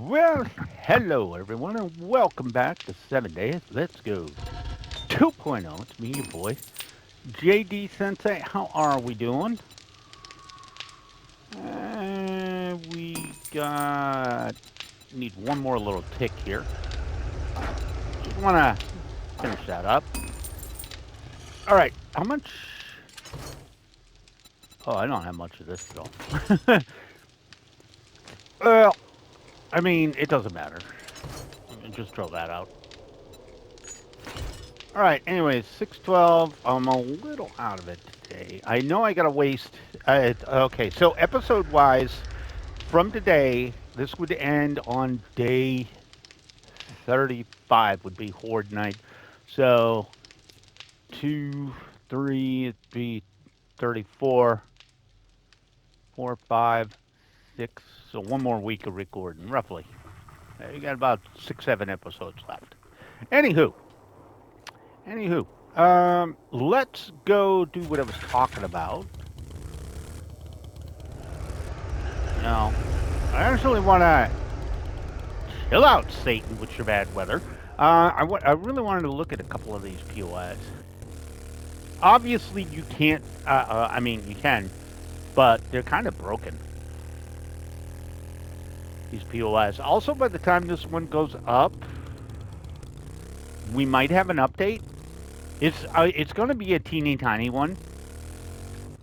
Well, hello everyone, and welcome back to 7 Days. Let's go 2.0. It's me, your boy, JD Sensei. How are we doing? We got need one more little tick here. Just want to finish that up. All right, how much? Oh, I don't have much of this though. Well, I mean, it doesn't matter. Just throw that out. All right. Anyways, 612. I'm a little out of it today. I know I gotta waste. Okay. So episode wise, from today, this would end on day 35. Would be Horde Night. So two, three, it'd be 34, 4, 5, 6. So one more week of recording, roughly. You got about 6, 7 episodes left. Anywho, let's go do what I was talking about. Now, I actually want to chill out, Satan, with your bad weather. I really wanted to look at a couple of these POIs. Obviously, you can't. I mean, you can, but they're kind of broken. These POIs. Also, by the time this one goes up, we might have an update. It's going to be a teeny tiny one.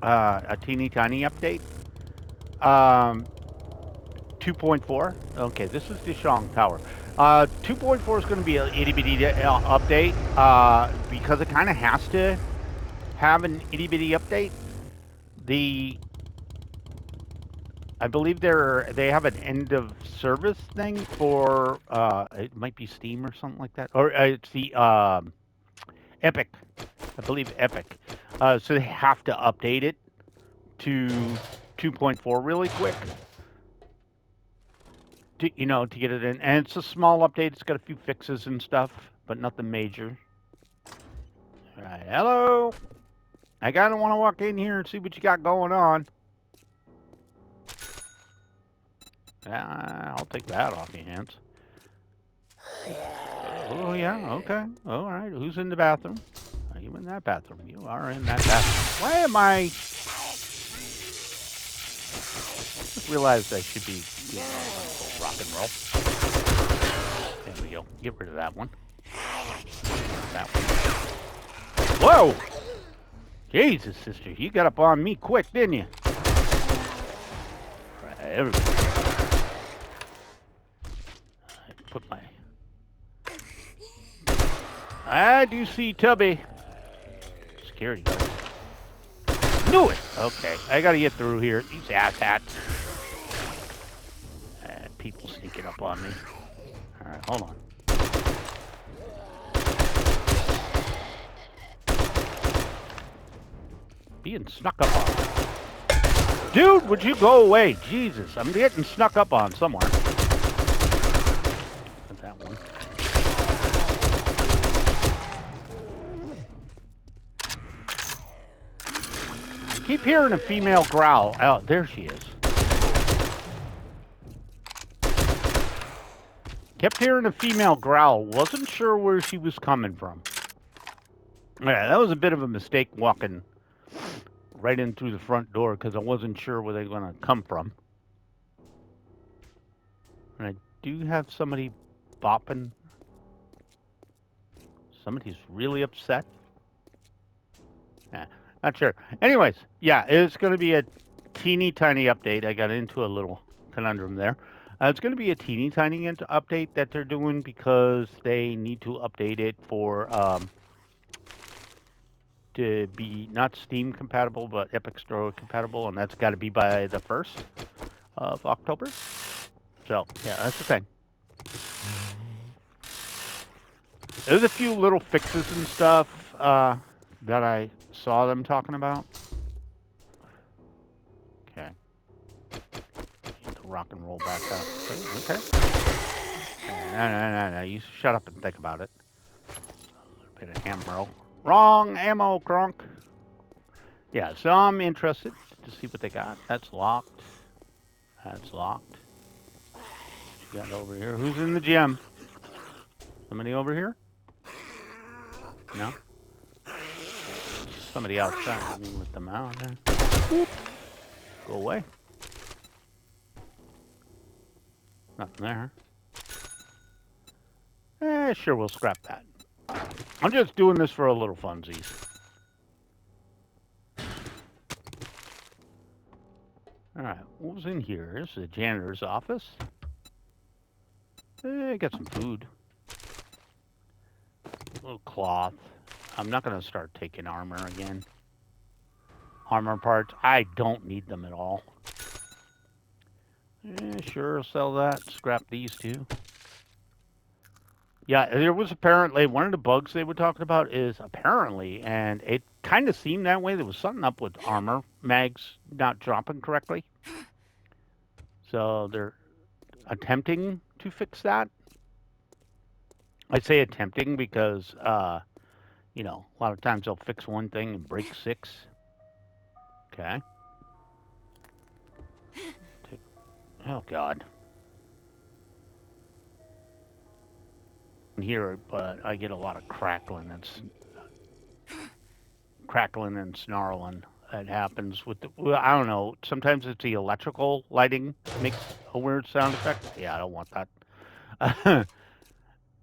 A teeny tiny update. Um, 2.4. Okay, this is Dishong Tower. 2.4 is going to be an itty bitty update because it kind of has to have an itty bitty update. The I believe they have an end of service thing for it might be Steam or something like that, or it's the Epic. I believe Epic. So they have to update it to 2.4 really quick. To get it in. And it's a small update. It's got a few fixes and stuff, but nothing major. All right, hello. I kind of want to walk in here and see what you got going on. I'll take that off your hands. Oh, yeah, okay. All right, who's in the bathroom? Are you in that bathroom? You are in that bathroom. Why am I... Just realized I should be doing rock and roll. There we go. Get rid of that one. That one. Whoa! Jesus, sister, you got up on me quick, didn't you? Right, everybody. I put my... I do see Tubby. Security guard. Knew it! Okay, I gotta get through here. These asshats. People sneaking up on me. Alright, hold on. Being snuck up on. Dude, would you go away? Jesus, I'm getting snuck up on somewhere. Not that one. I keep hearing a female growl. Oh, there she is. Kept hearing a female growl. Wasn't sure where she was coming from. Yeah, that was a bit of a mistake walking right in through the front door because I wasn't sure where they were going to come from. And I do have somebody bopping. Somebody's really upset. Not sure. Anyways, yeah, it's going to be a teeny tiny update. I got into a little conundrum there. It's going to be a teeny tiny update that they're doing because they need to update it for to be not Steam compatible but Epic Store compatible, and that's got to be by the 1st of October. So yeah, that's the thing. There's a few little fixes and stuff that I saw them talking about. Okay. Get the rock and roll back up. Okay. No. You shut up and think about it. A little bit of ammo. Wrong ammo, Kronk. Yeah, so I'm interested to see what they got. That's locked. That's locked. you got over here? Who's in the gym? Somebody over here? No? Somebody outside. Let me let them out. Boop. Go away. Nothing there. Sure, we'll scrap that. I'm just doing this for a little funsies. Alright, what was in here? This is the janitor's office. Got some food. A little cloth. I'm not going to start taking armor again. Armor parts, I don't need them at all. Sure, sell that. Scrap these two. Yeah, there was apparently one of the bugs they were talking about is apparently, and it kind of seemed that way. There was something up with armor mags not dropping correctly. So they're attempting to fix that. I say attempting because, you know, a lot of times they'll fix one thing and break 6. Okay. Oh, God. Here, but I get a lot of crackling and snarling that happens with the, well, I don't know, sometimes it's the electrical lighting makes a weird sound effect. Yeah, I don't want that.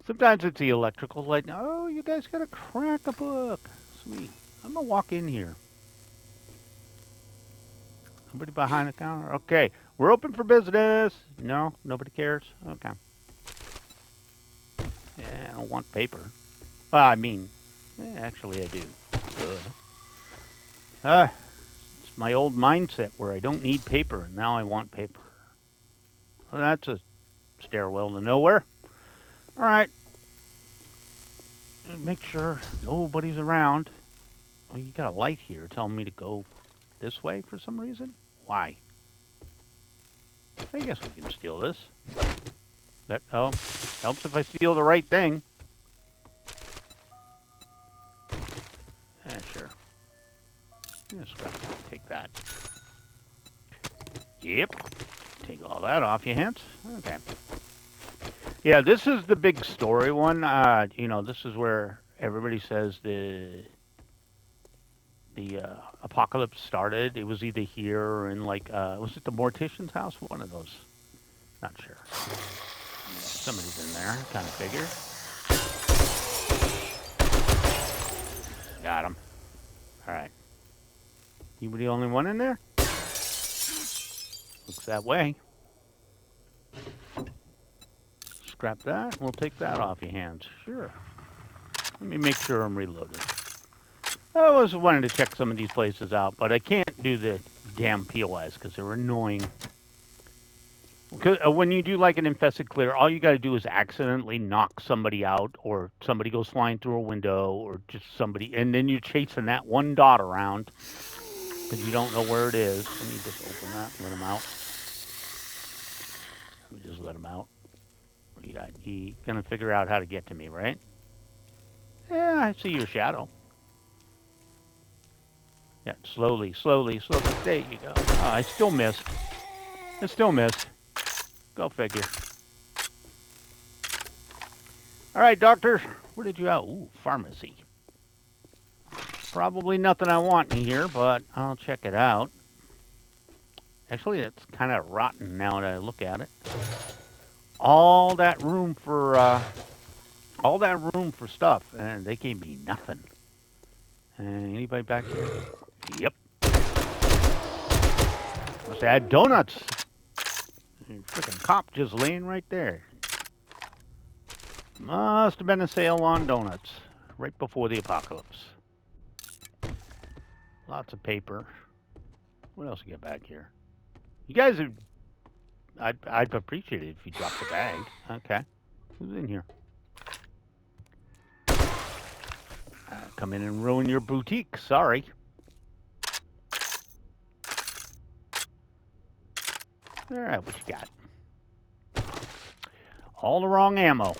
Sometimes it's the electrical lighting. Oh, you guys got a crack a book. Sweet. I'm gonna walk in here. Somebody behind the counter? Okay, we're open for business. No, nobody cares. Okay. Yeah, I don't want paper. Well, I mean, actually I do. It's my old mindset where I don't need paper, and now I want paper. Well, that's a stairwell to nowhere. All right. Make sure nobody's around. Oh, you got a light here telling me to go this way for some reason? Why? I guess we can steal this. That helps if I steal the right thing. Yeah, sure. Just gotta take that. Yep. Take all that off your hands. Okay. Yeah, this is the big story one. You know, this is where everybody says the apocalypse started. It was either here or in like was it the mortician's house? One of those. Not sure. Yeah, somebody's in there. Kind of figure. Got him. All right. You were the only one in there? Looks that way. Scrap that. We'll take that off your hands. Sure. Let me make sure I'm reloaded. I was wanting to check some of these places out, but I can't do the damn POIs because they're annoying. When you do like an infested clear, all you got to do is accidentally knock somebody out, or somebody goes flying through a window, or just somebody, and then you're chasing that one dot around because you don't know where it is. Let me just open that and let him out. Let me just let him out. What do you got? He's gonna figure out how to get to me, right? Yeah, I see your shadow. Yeah, slowly, slowly, slowly. There you go. Oh, I still missed. I still missed. Go figure. All right, doctor. Where did you out? Ooh, pharmacy. Probably nothing I want in here, but I'll check it out. Actually, it's kind of rotten now that I look at it. All that room for stuff, and they gave me nothing. Anybody back here? Yep. Must have had donuts. Freaking cop just laying right there. Must have been a sale on donuts right before the apocalypse. Lots of paper. What else you got back here? You guys are... I'd appreciate it if you dropped the bag. Okay. Who's in here? Come in and ruin your boutique. Sorry. All right, what you got? All the wrong ammo.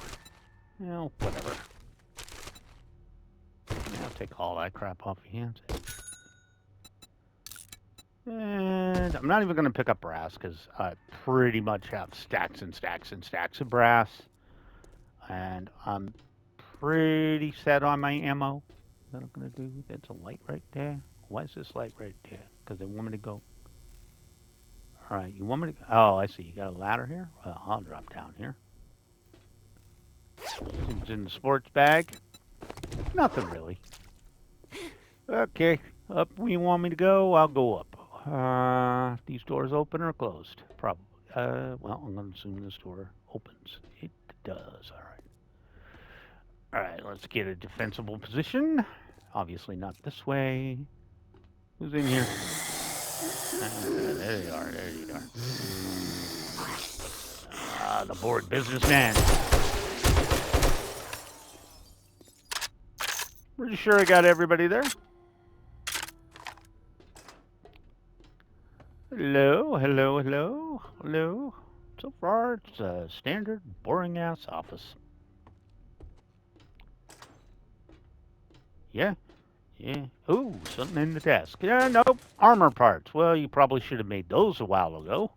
Well, whatever. I'll take all that crap off your hands. And I'm not even going to pick up brass because I pretty much have stacks and stacks and stacks of brass. And I'm pretty set on my ammo. What I'm going to do, that's a light right there. Why is this light right there? Because they want me to go. All right, you want me to? Oh, I see. You got a ladder here? Well, I'll drop down here. It's in the sports bag. Nothing really. Okay, up where you want me to go, I'll go up. These doors open or closed? Probably. Well, I'm going to assume this door opens. It does. All right. All right, let's get a defensible position. Obviously not this way. Who's in here? There you are. There you are. The bored businessman. Pretty sure I got everybody there. Hello, hello, hello, hello. So far, it's a standard, boring-ass office. Yeah, yeah. Ooh, something in the desk. Yeah, nope. Armor parts. Well, you probably should have made those a while ago.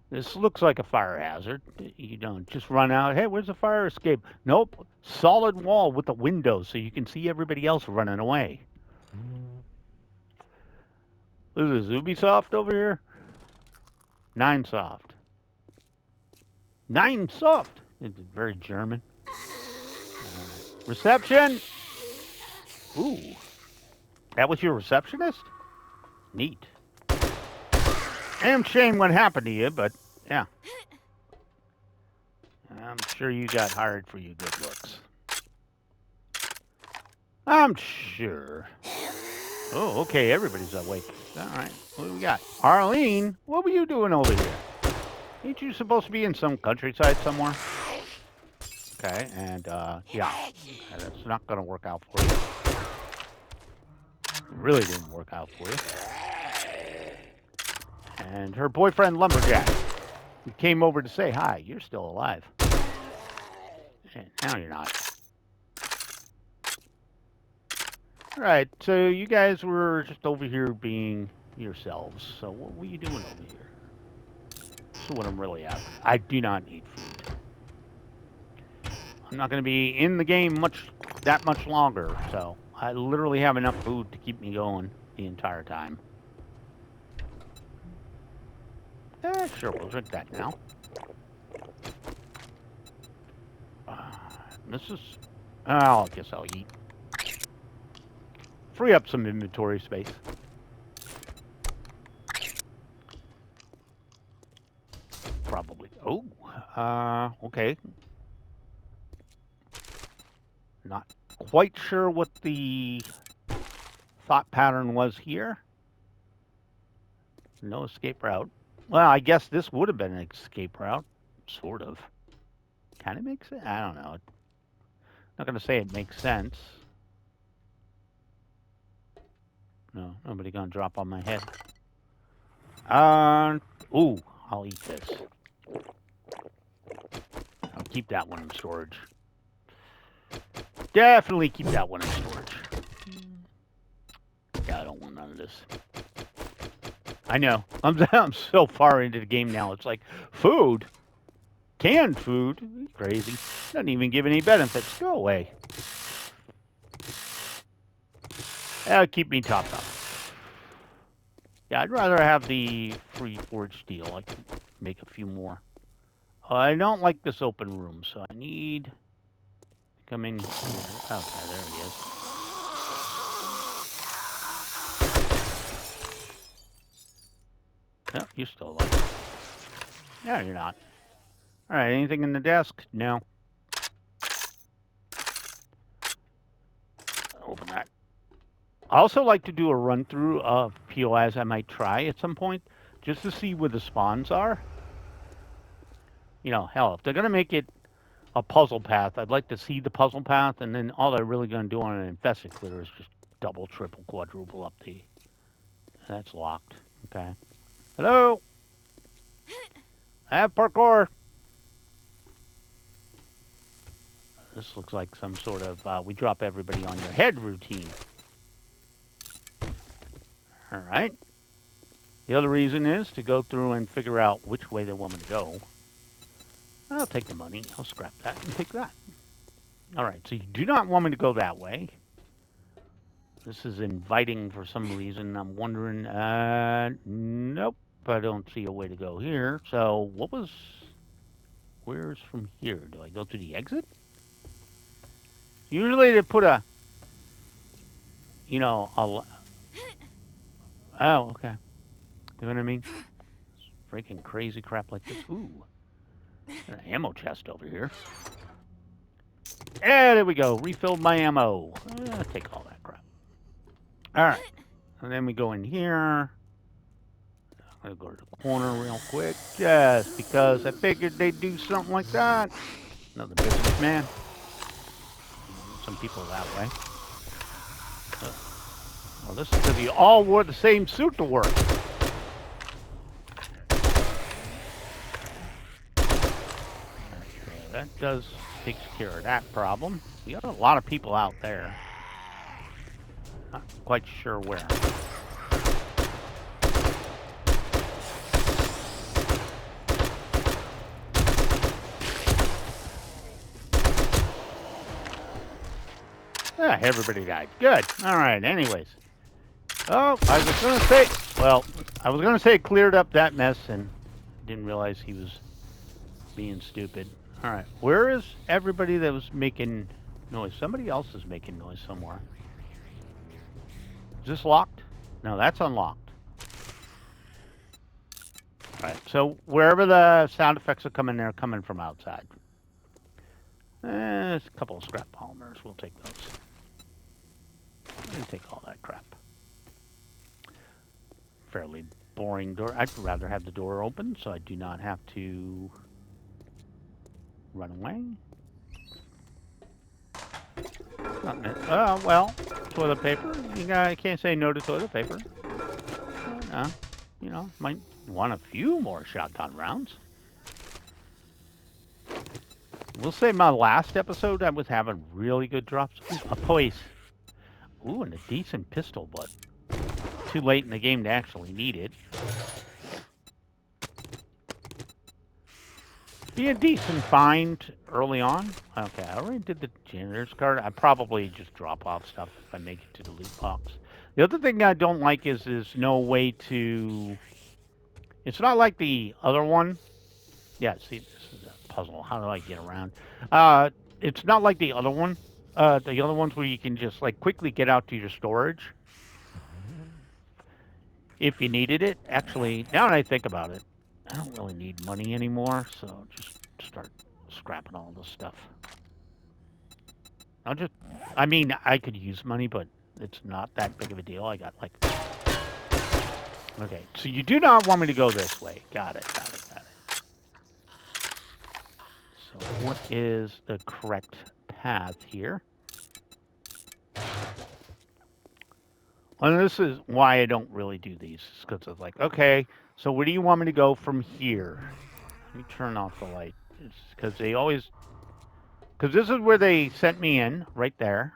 This looks like a fire hazard. You don't just run out. Hey, where's the fire escape? Nope. Solid wall with a window so you can see everybody else running away. This is Ubisoft over here. Nine Soft. Nine Soft. It's very German. Reception. Ooh. That was your receptionist? Neat. Damn shame what happened to you, but yeah. I'm sure you got hired for your good looks. I'm sure. Oh, okay, everybody's awake. All right, what do we got? Arlene, what were you doing over here? Ain't you supposed to be in some countryside somewhere? Okay, and yeah, that's not going to work out for you. It really didn't work out for you. And her boyfriend, Lumberjack, who came over to say hi. You're still alive. And now you're not. All right, so you guys were just over here being yourselves. So what were you doing over here? That's what I'm really after. I do not need food. I'm not going to be in the game that much longer, so I literally have enough food to keep me going the entire time. Sure, we'll drink that now. This is... I guess I'll eat. Free up some inventory space. Probably. Oh, okay. Not quite sure what the thought pattern was here. No escape route. Well, I guess this would have been an escape route. Sort of. Kind of makes sense. I don't know. Not going to say it makes sense. No, nobody going to drop on my head. Ooh, I'll eat this. I'll keep that one in storage. Definitely keep that one in storage. Yeah, I don't want none of this. I know. I'm so far into the game now. It's like, food? Canned food? Crazy. Doesn't even give any benefits. Go away. That'll keep me topped up. Yeah, I'd rather have the free forge steel. I can make a few more. I don't like this open room, so I need to come in here. Okay, there he is. No, you're still alive. No, you're not. All right, anything in the desk? No. Open that. I also like to do a run through of POIs I might try at some point, just to see where the spawns are. You know, hell, if they're gonna make it a puzzle path, I'd like to see the puzzle path, and then all they're really gonna do on an infested clear is just double, triple, quadruple up the. That's locked. Okay. Hello. I have parkour. This looks like some sort of we drop everybody on your head routine. All right. The other reason is to go through and figure out which way they want me to go. I'll take the money. I'll scrap that and take that. All right. So you do not want me to go that way. This is inviting for some reason. I'm wondering. Nope. I don't see a way to go here. So where's from here? Do I go to the exit? Usually they put a, oh, okay. You know what I mean? Freaking crazy crap like this. Ooh. An ammo chest over here. Yeah, there we go. Refilled my ammo. Take all that crap. All right. And then we go in here. I'm going to go to the corner real quick just because I figured they'd do something like that. Another businessman. Some people that way. Well, this is because you all wore the same suit to work. That takes care of that problem. We got a lot of people out there. Not quite sure where. Ah, everybody died. Good. All right. Anyways. Oh, I was going to say, it cleared up that mess and didn't realize he was being stupid. All right. Where is everybody that was making noise? Somebody else is making noise somewhere. Is this locked? No, that's unlocked. All right. So wherever the sound effects are coming, they're coming from outside. There's a couple of scrap polymers. We'll take those. We'll take all that crap. Fairly boring door. I'd rather have the door open so I do not have to run away. Well, toilet paper. You can't say no to toilet paper. Might want a few more shotgun rounds. We'll say my last episode I was having really good drops. Ooh, a poise. Ooh, and a decent pistol, but too late in the game to actually need it. Be a decent find early on. Okay, I already did the janitor's card. I probably just drop off stuff if I make it to the loot box. The other thing I don't like is there's no way to... It's not like the other one. Yeah, see, this is a puzzle. How do I get around? It's not like the other one. The other ones where you can just like quickly get out to your storage. If you needed it. Actually, now that I think about it, I don't really need money anymore, so just start scrapping all this stuff. I could use money, but it's not that big of a deal. I got like... Okay, so you do not want me to go this way. Got it. So what is the correct path here? And this is why I don't really do these, because it's like, okay, so where do you want me to go from here? Let me turn off the light, because this is where they sent me in, right there.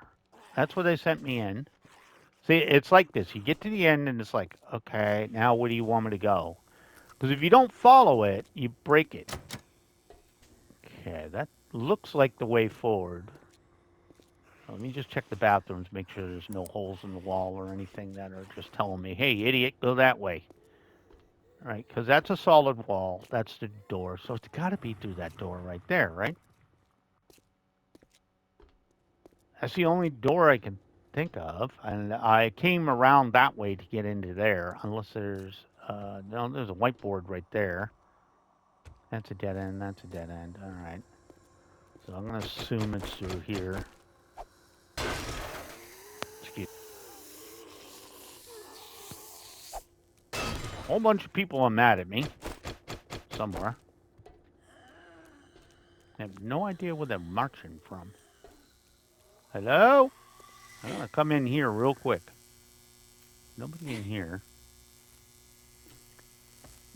That's where they sent me in. See, it's like this. You get to the end, and it's like, okay, now where do you want me to go? Because if you don't follow it, you break it. Okay, that looks like the way forward. Let me just check the bathrooms, make sure there's no holes in the wall or anything that are just telling me, hey, idiot, go that way. All right, because that's a solid wall. That's the door. So it's got to be through that door right there, right? That's the only door I can think of. And I came around that way to get into there, unless there's... no, there's a whiteboard right there. That's a dead end. That's a dead end. All right. So I'm going to assume it's through here. A whole bunch of people are mad at me. Somewhere. I have no idea where they're marching from. Hello? I'm going to come in here real quick. Nobody in here.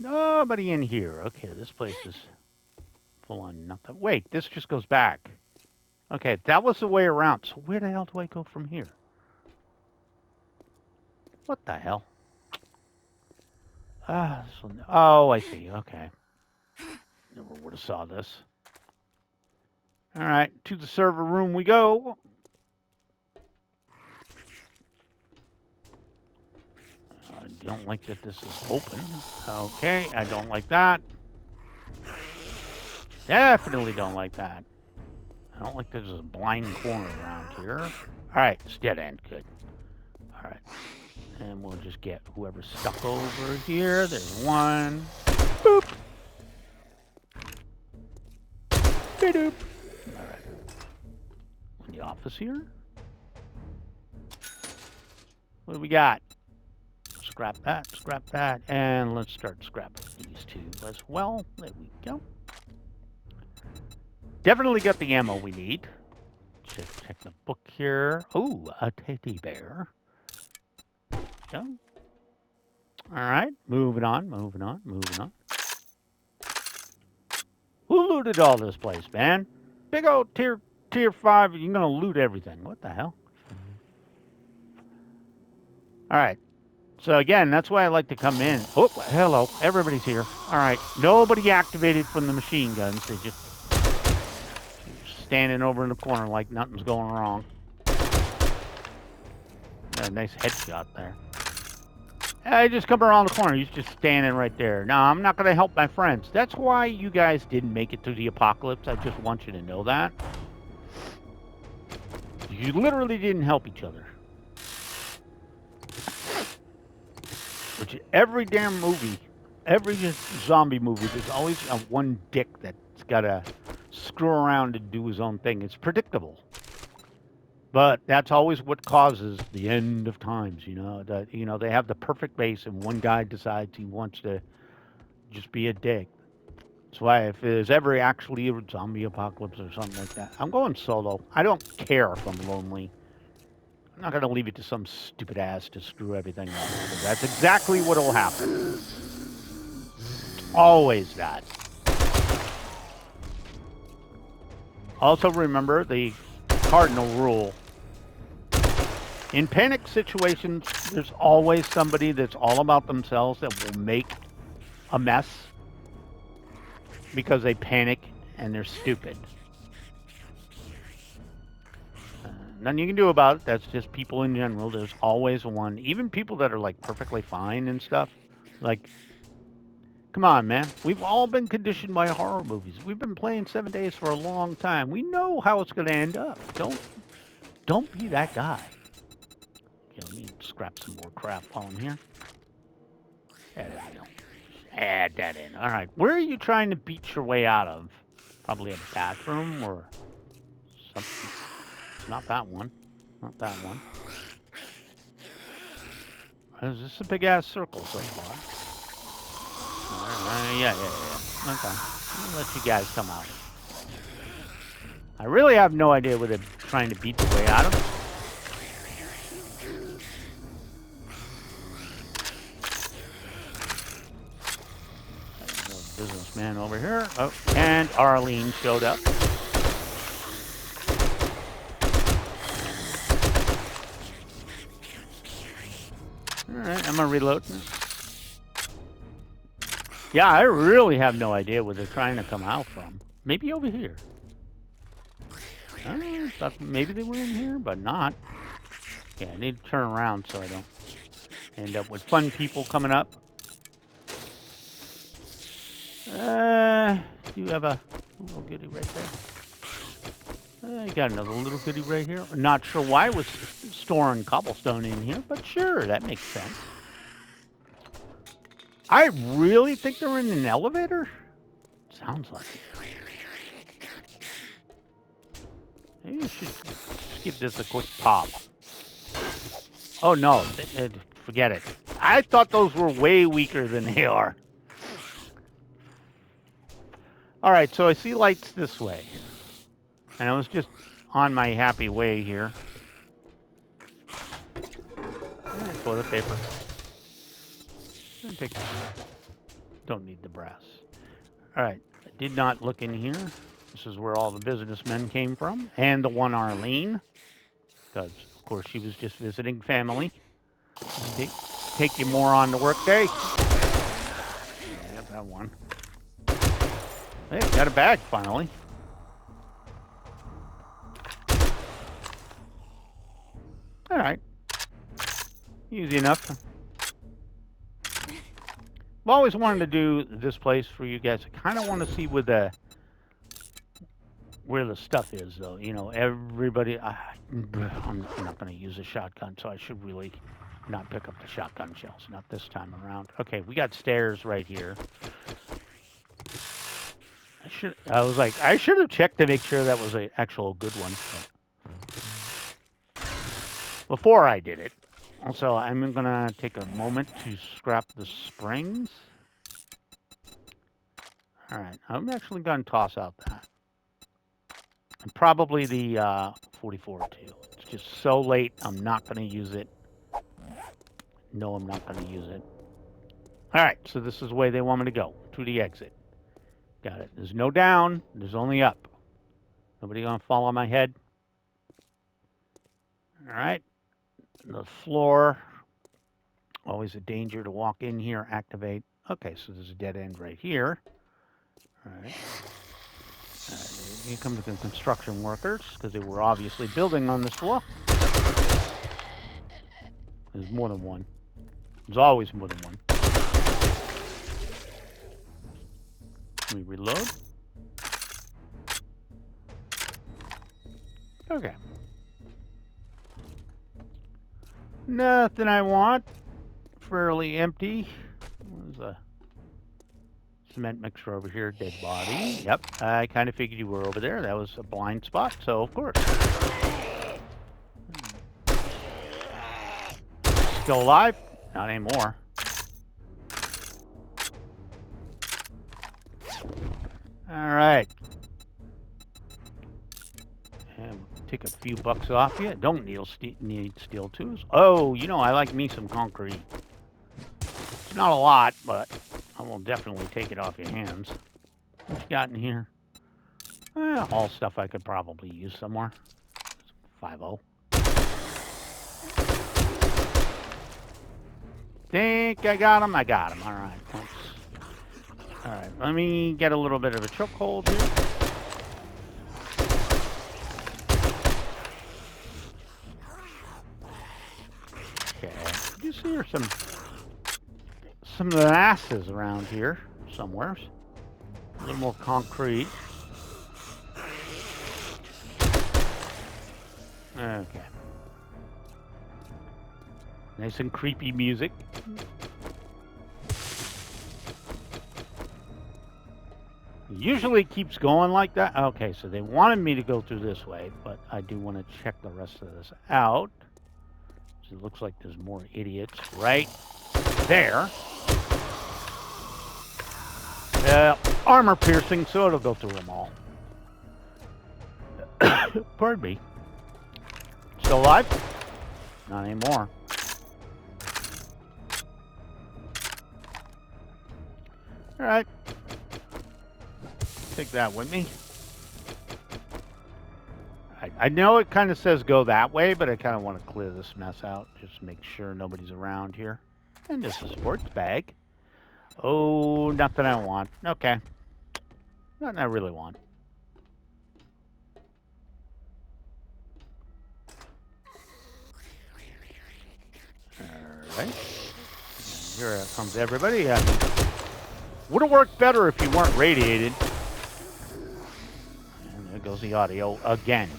Nobody in here. Okay, this place is full on nothing. Wait, this just goes back. Okay, that was the way around. So where the hell do I go from here? What the hell? This one. Oh, I see. Okay. Never would have saw this. All right, to the server room we go. I don't like that this is open. Okay, I don't like that. Definitely don't like that. I don't like there's a blind corner around here. All right, it's dead end. Good. All right. And we'll just get whoever's stuck over here. There's one. Boop. Ba-doop. All right. In the office here. What do we got? Scrap that, and let's start scrapping these two as well. There we go. Definitely got the ammo we need. Check the book here. Ooh, a teddy bear. Go. All right, moving on. Who looted all this place, man? Big old tier 5. You're gonna loot everything. What the hell? All right. So again, that's why I like to come in. Oh, hello. Everybody's here. All right. Nobody activated from the machine guns. They just standing over in the corner like nothing's going wrong. Got a nice headshot there. I just come around the corner. He's just standing right there. No, I'm not going to help my friends. That's why you guys didn't make it through the apocalypse. I just want you to know that. You literally didn't help each other. Which every damn movie, every zombie movie, there's always one dick that's got to screw around and do his own thing. It's predictable. But that's always what causes the end of times, you know. That they have the perfect base, and one guy decides he wants to just be a dick. That's why if there's ever actually a zombie apocalypse or something like that, I'm going solo. I don't care if I'm lonely. I'm not going to leave it to some stupid ass to screw everything up. That's exactly what will happen. Always that. Also remember the cardinal rule. In panic situations, there's always somebody that's all about themselves that will make a mess because they panic and they're stupid. Nothing you can do about it. That's just people in general. There's always one. Even people that are like perfectly fine and stuff. Like, come on, man. We've all been conditioned by horror movies. We've been playing 7 Days for a long time. We know how it's going to end up. Don't be that guy. Okay, let me scrap some more crap while I'm here. There we go. Add that in. All right. Where are you trying to beat your way out of? Probably a bathroom or something. It's not that one. Not that one. Is this a big ass circle so far? Yeah. Okay. I'll let you guys come out. I really have no idea what they're trying to beat the way out of. Businessman over here. Oh, and Arlene showed up. Alright, I'm gonna reload. Yeah, I really have no idea where they're trying to come out from. Maybe over here. I thought maybe they were in here, but not. Yeah, I need to turn around so I don't end up with fun people coming up. You have a little goodie right there. You got another little goodie right here. Not sure why it was storing cobblestone in here, but sure, that makes sense. I really think they're in an elevator? Sounds like it. Maybe I should just give this a quick pop. Oh no, forget it. I thought those were way weaker than they are. Alright, so I see lights this way. And I was just on my happy way here. Toilet paper. Don't need the brass. Alright, I did not look in here. This is where all the businessmen came from. And the one Arlene. Because, of course, she was just visiting family. Take you more on the work day. that one. Hey, got a bag finally. All right. Easy enough. I've always wanted to do this place for you guys. I kind of want to see where the stuff is, though. You know, everybody. I'm not going to use a shotgun, so I should really not pick up the shotgun shells. Not this time around. Okay, we got stairs right here. I should have checked to make sure that was an actual good one. Before I did it. Also, I'm going to take a moment to scrap the springs. All right, I'm actually going to toss out that. And probably the 44 too. It's just so late, I'm not going to use it. No, I'm not going to use it. All right, so this is the way they want me to go, to the exit. Got it. There's no down, there's only up. Nobody going to fall on my head? All right. The floor. Always a danger to walk in here, activate. Okay, so there's a dead end right here. All right. Here come the construction workers, because they were obviously building on this floor. There's more than one. There's always more than one. Let me reload. Okay. Nothing I want. Fairly empty. There's a cement mixer over here. Dead body. Yep. I kind of figured you were over there. That was a blind spot, so of course. Still alive? Not anymore. All right. And take a few bucks off you. Don't need steel tools. Oh, you know, I like me some concrete. It's not a lot, but I will definitely take it off your hands. What you got in here? All stuff I could probably use somewhere. 5-0. Think I got him? I got him. All right. All right. Let me get a little bit of a chokehold here. Okay. You see there's some masses around here somewhere. A little more concrete. Okay. Nice and creepy music. Usually it keeps going like that. Okay, so they wanted me to go through this way, but I do want to check the rest of this out. So it looks like there's more idiots right there. Armor piercing, so it'll go through them all. Pardon me. Still alive? Not anymore. All right. Take that with me. I know it kind of says go that way, but I kind of want to clear this mess out. Just make sure nobody's around here. And this is a sports bag. Oh, nothing I want. Okay. Nothing I really want. Alright. Here comes everybody. Would have worked better if you weren't radiated. And there goes the audio again.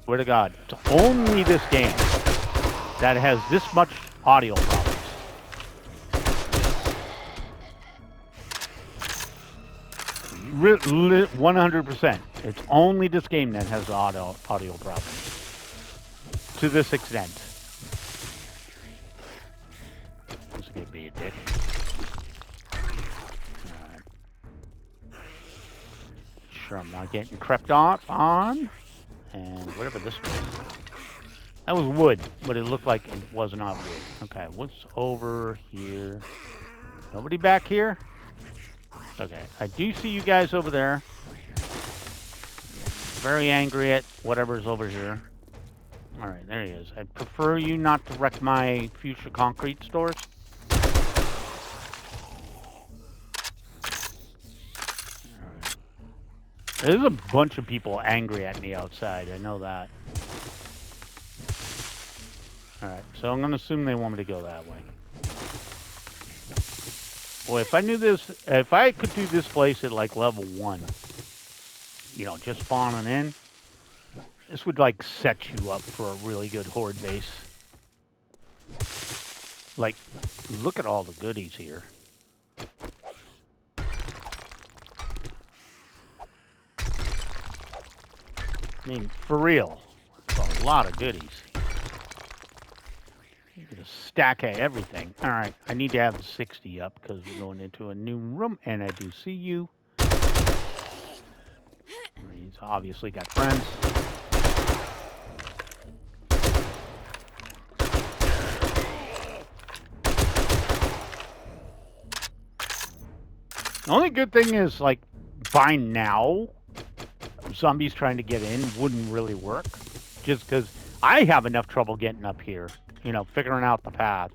Swear to God, it's only this game that has this much audio problems. 100%. It's only this game that has audio problems. To this extent. This is gonna be a dick. Alright. Sure I'm not getting crept on. And whatever this was. That was wood, but it looked like it was not wood. Okay, what's over here? Nobody back here? Okay, I do see you guys over there. Very angry at whatever's over here. Alright, there he is. I'd prefer you not to wreck my future concrete stores. There's a bunch of people angry at me outside. I know that. Alright, so I'm going to assume they want me to go that way. Boy, if I knew this, if I could do this place at like level 1, you know, just spawning in, this would like set you up for a really good horde base. Like, look at all the goodies here. I mean, for real, it's a lot of goodies. A stack of everything. All right, I need to have the 60 up because we're going into a new room, and I do see you. He's obviously got friends. The only good thing is, like, by now, zombies trying to get in wouldn't really work. Just because I have enough trouble getting up here, you know, figuring out the path.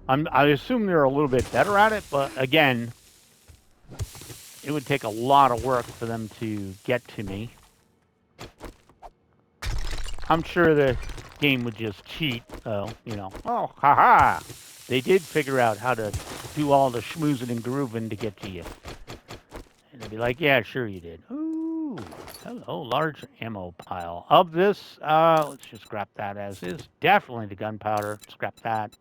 I assume they're a little bit better at it, but again, it would take a lot of work for them to get to me. I'm sure the game would just cheat, though, you know. Oh, haha! They did figure out how to do all the schmoozing and grooving to get to you. And they'd be like, yeah, sure you did. Ooh, hello, large ammo pile. Of this, let's just scrap that as is. Definitely the gunpowder, scrap that.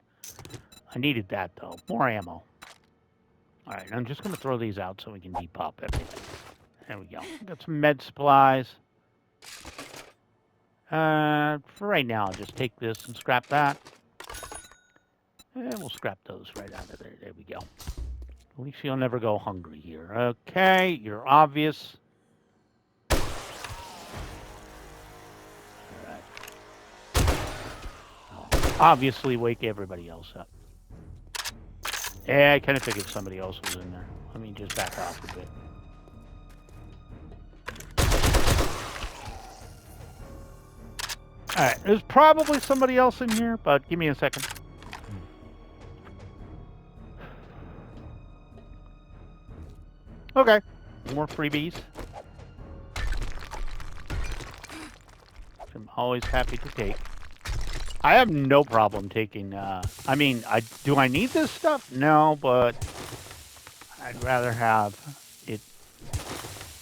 I needed that, though. More ammo. All right, I'm just going to throw these out so we can depup everything. There we go. Got some med supplies. For right now, I'll just take this and scrap that. And we'll scrap those right out of there. There we go. At least you'll never go hungry here. Okay, you're obvious. All right. Obviously, wake everybody else up. Yeah, I kind of figured somebody else was in there. Let me just back off a bit. Alright, there's probably somebody else in here, but give me a second. Okay, more freebies. I'm always happy to take. I have no problem taking, I mean, do I need this stuff? No, but I'd rather have it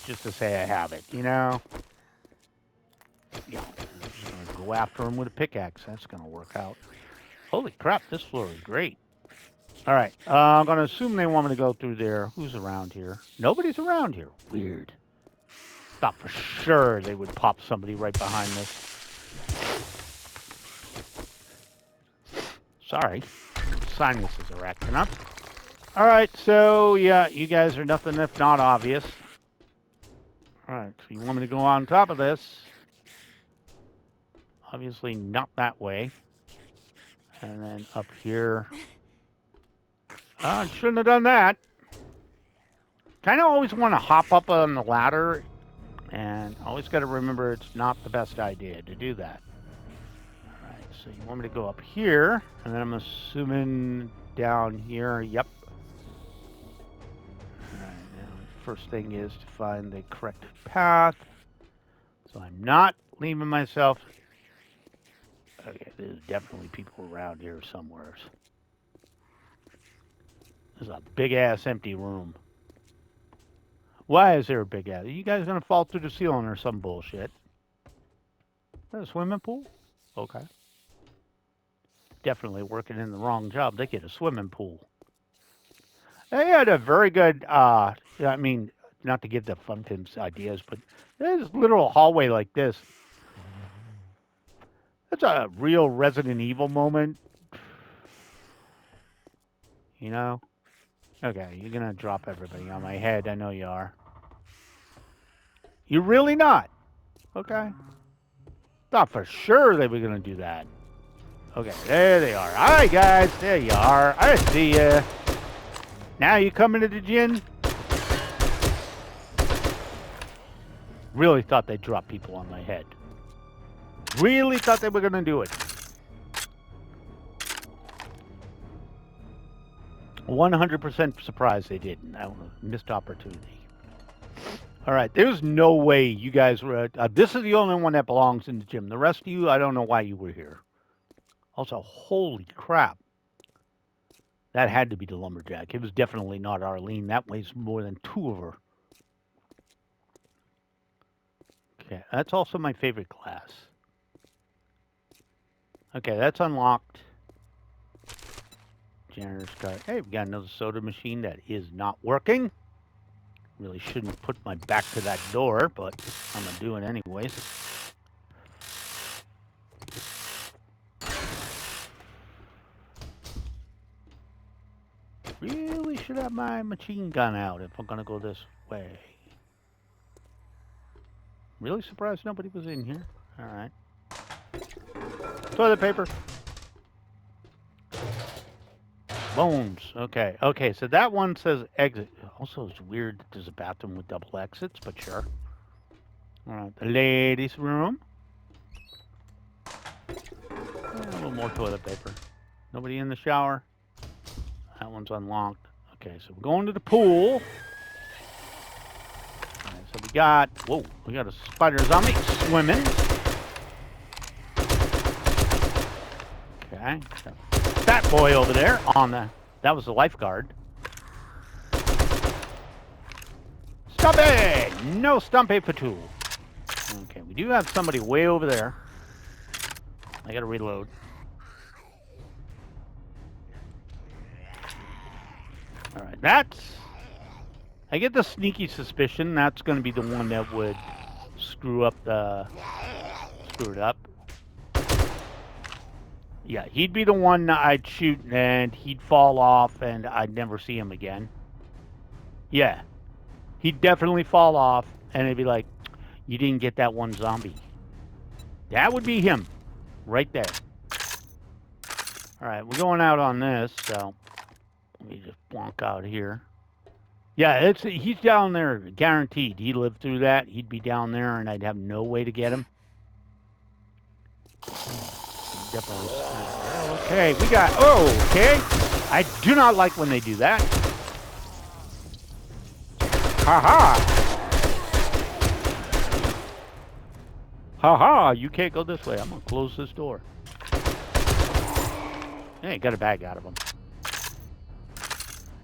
just to say I have it, you know? Yeah, I'm just gonna go after him with a pickaxe. That's gonna work out. Holy crap, this floor is great. All right, I'm gonna assume they want me to go through there. Who's around here? Nobody's around here. Weird. Thought for sure they would pop somebody right behind this. Sorry, sinuses are acting up. All right, so yeah, you guys are nothing if not obvious. All right, so you want me to go on top of this? Obviously not that way. And then up here. I shouldn't have done that. Kind of always want to hop up on the ladder, and always got to remember it's not the best idea to do that. All right, so you want me to go up here, and then I'm assuming down here. Yep. All right, now first thing is to find the correct path, so I'm not leaving myself. Okay, there's definitely people around here somewhere. There's a big-ass empty room. Why is there a big-ass? Are you guys going to fall through the ceiling or some bullshit? Is that a swimming pool? Okay. Definitely working in the wrong job. They get a swimming pool. They had a very good, I mean, not to give the fun pimps ideas, but there's a little hallway like this. That's a real Resident Evil moment. You know? Okay, you're gonna drop everybody on my head. I know you are. You're really not? Okay. Thought for sure they were gonna do that. Okay, there they are. All right, guys, there you are. I see ya. Now you coming to the gin? Really thought they'd drop people on my head. Really thought they were gonna do it. 100% surprised they didn't. That was a missed opportunity. All right, there's no way you guys were. This is the only one that belongs in the gym. The rest of you, I don't know why you were here. Also, holy crap. That had to be the lumberjack. It was definitely not Arlene. That weighs more than two of her. Okay, that's also my favorite class. Okay, that's unlocked. Janitor's card. Hey, we got another soda machine that is not working. Really shouldn't put my back to that door, but I'm gonna do it anyways. Really should have my machine gun out if I'm gonna go this way. Really surprised nobody was in here. Alright. Toilet paper. Bones. Okay. Okay, so that one says exit. Also, it's weird that there's a bathroom with double exits, but sure. Alright, the ladies' room. A little more toilet paper. Nobody in the shower. That one's unlocked. Okay, so we're going to the pool. Alright, so we got... Whoa, we got a spider zombie swimming. Okay. That boy over there on the... That was the lifeguard. Stumpy! No Stumpy Patul. Okay, we do have somebody way over there. I gotta reload. Alright, that's... I get the sneaky suspicion that's gonna be the one that would screw up the... Screw it up. Yeah, he'd be the one I'd shoot and he'd fall off and I'd never see him again. Yeah. He'd definitely fall off and it'd be like, you didn't get that one zombie. That would be him. Right there. Alright, we're going out on this, so let me just plonk out here. Yeah, he's down there, guaranteed. He lived through that. He'd be down there and I'd have no way to get him. Definitely. Okay, we got... Oh, okay. I do not like when they do that. Ha-ha. Ha-ha, you can't go this way. I'm going to close this door. Hey, got a bag out of him.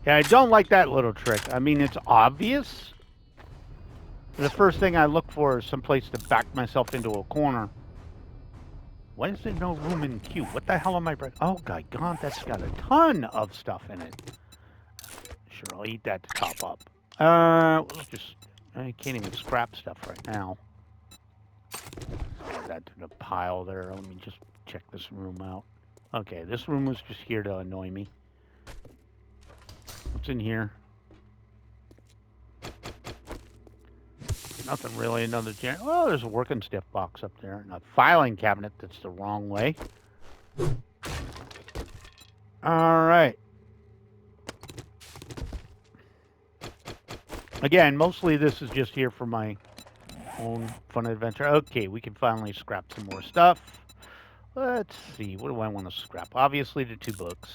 Yeah, I don't like that little trick. I mean, it's obvious. The first thing I look for is someplace to back myself into a corner. Why is there no room in queue? What the hell am I breaking? Oh, my God, that's got a ton of stuff in it. Sure, I'll eat that to top up. Let's just... I can't even scrap stuff right now. Add that to the pile there. Let me just check this room out. Okay, this room was just here to annoy me. What's in here? Nothing really. Another gen. Oh, there's a working stiff box up there. And a filing cabinet that's the wrong way. All right. Again, mostly this is just here for my own fun adventure. Okay, we can finally scrap some more stuff. Let's see. What do I want to scrap? Obviously, the 2 books.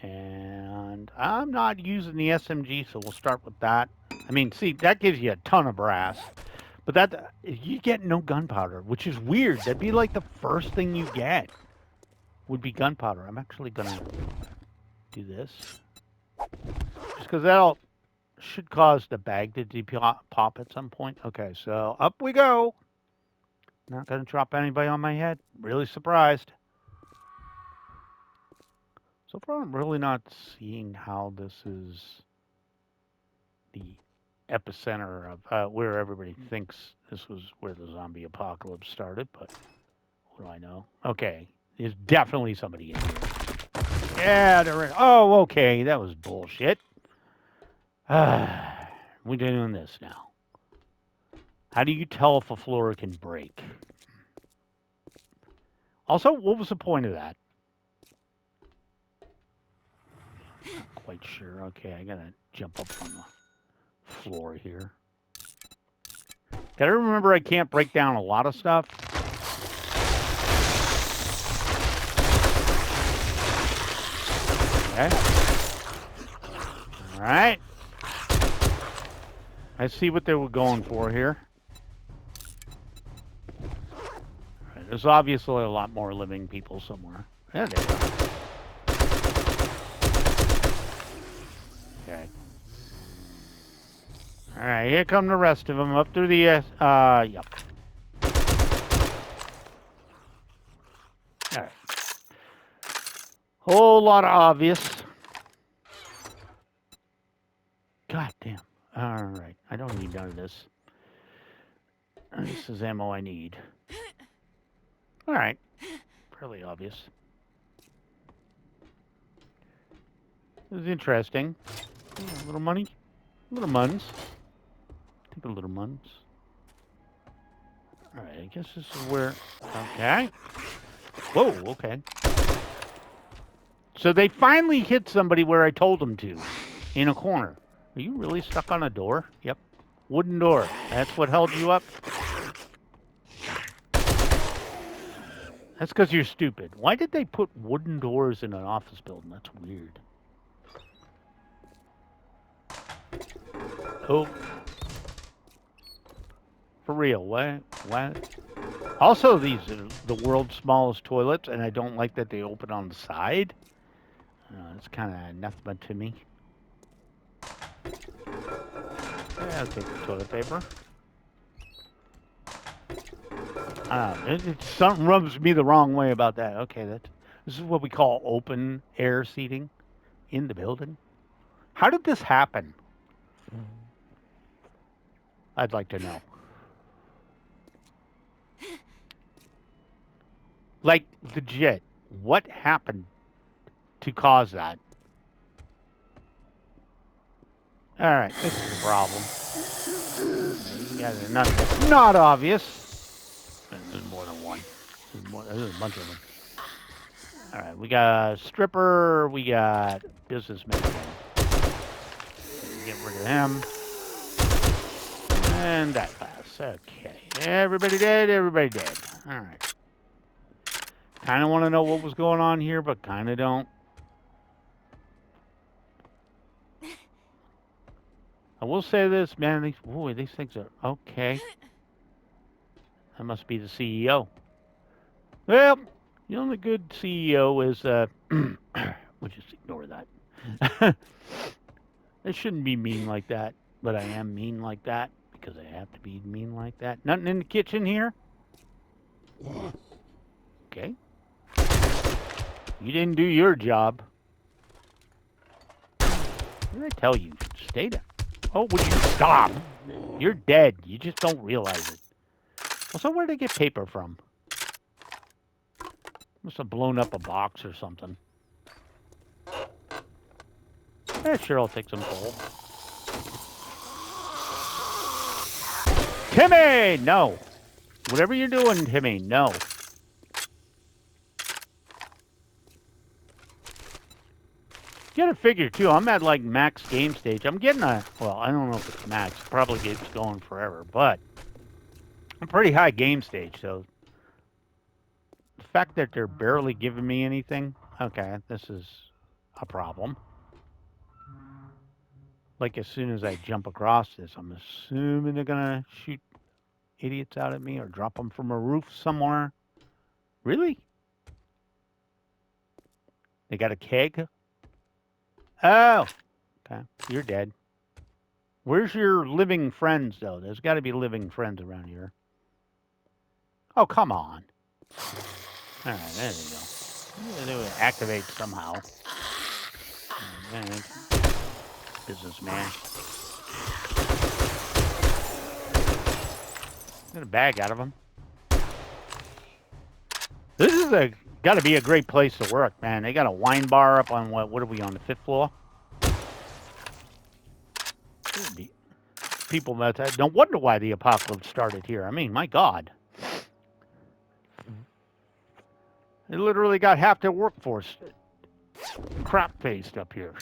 And I'm not using the SMG, so we'll start with that. I mean, see, that gives you a ton of brass. But that, you get no gunpowder, which is weird. That'd be like the first thing you get would be gunpowder. I'm actually going to do this. Just because that'll should cause the bag to pop at some point. Okay, so up we go. Not going to drop anybody on my head. Really surprised. So far, I'm really not seeing how this is the epicenter of where everybody thinks this was where the zombie apocalypse started, but what do I know? Okay, there's definitely somebody in here. Yeah, there is. Oh, okay, that was bullshit. We're doing this now. How do you tell if a floor can break? Also, what was the point of that? Not quite sure. Okay, I gotta jump up on the floor here. Gotta remember I can't break down a lot of stuff. Okay. All right. I see what they were going for here. Right, there's obviously a lot more living people somewhere. Yeah, there they are. Okay. All right, here come the rest of them up through the, yep. All right. Whole lot of obvious. God damn. All right, I don't need none of this. This is ammo I need. All right, fairly obvious. This is interesting. Yeah, a little money, little muns. Take a little muns. All right, I guess this is where. Okay. Whoa. Okay. So they finally hit somebody where I told them to, in a corner. Are you really stuck on a door? Yep. Wooden door. That's what held you up? That's because you're stupid. Why did they put wooden doors in an office building? That's weird. Oh. For real, what? What? Also, these are the world's smallest toilets, and I don't like that they open on the side. It's kind of nothing to me. Yeah, I'll take the toilet paper. Something rubs me the wrong way about that. Okay, this is what we call open air seating in the building. How did this happen? I'd like to know. Like, legit, what happened to cause that? All right, this is the problem. Yeah, there's not obvious. There's more than one. There's a bunch of them. All right, we got a stripper. We got businessman. Get rid of him. And that pass. Okay. Everybody dead. Everybody dead. All right. Kind of want to know what was going on here, but kind of don't. I will say this, man. These things are okay. That must be the CEO. Well, the only good CEO is we'll just ignore that. I shouldn't be mean like that, but I am mean like that because I have to be mean like that. Nothing in the kitchen here? Okay. You didn't do your job. What did I tell you? Stay there. Oh, would you stop? You're dead. You just don't realize it. Also, where did I get paper from? Must have blown up a box or something. Sure, I'll take some coal. Timmy! No. Whatever you're doing, Timmy, no. You gotta figure, too, I'm at, like, max game stage. I'm getting well, I don't know if it's max. Probably it's going forever, but I'm pretty high game stage, so the fact that they're barely giving me anything, okay, this is a problem. Like, as soon as I jump across this, I'm assuming they're gonna shoot idiots out at me or drop them from a roof somewhere. Really? They got a keg? Oh! Okay, you're dead. Where's your living friends, though? There's got to be living friends around here. Oh, come on. All right, there we go. They would activate somehow. Right. Businessman. Get a bag out of him. This is got to be a great place to work, man. They got a wine bar up on what are we on the 5th floor? People that don't wonder why the apocalypse started here. I mean, my God. They literally got half their workforce crap-faced up here.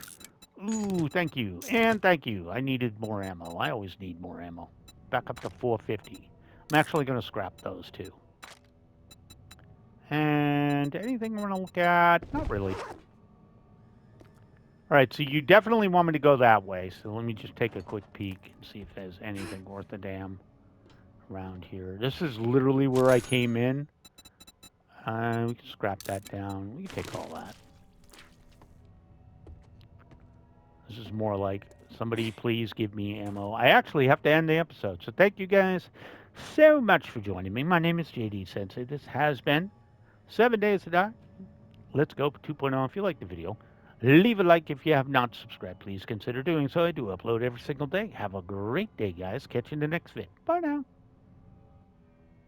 Ooh, thank you. And thank you. I needed more ammo. I always need more ammo. Back up to 450. I'm actually going to scrap those, too. And anything I want to look at? Not really. All right, so you definitely want me to go that way. So let me just take a quick peek and see if there's anything worth a damn around here. This is literally where I came in. We can scrap that down. We can take all that. This is more like somebody please give me ammo. I actually have to end the episode. So thank you guys so much for joining me. My name is JD Sensei. This has been 7 Days to Die. Let's Go 2.0. If you like the video, leave a like. If you have not subscribed, please consider doing so. I do upload every single day. Have a great day, guys. Catch you in the next vid. Bye now.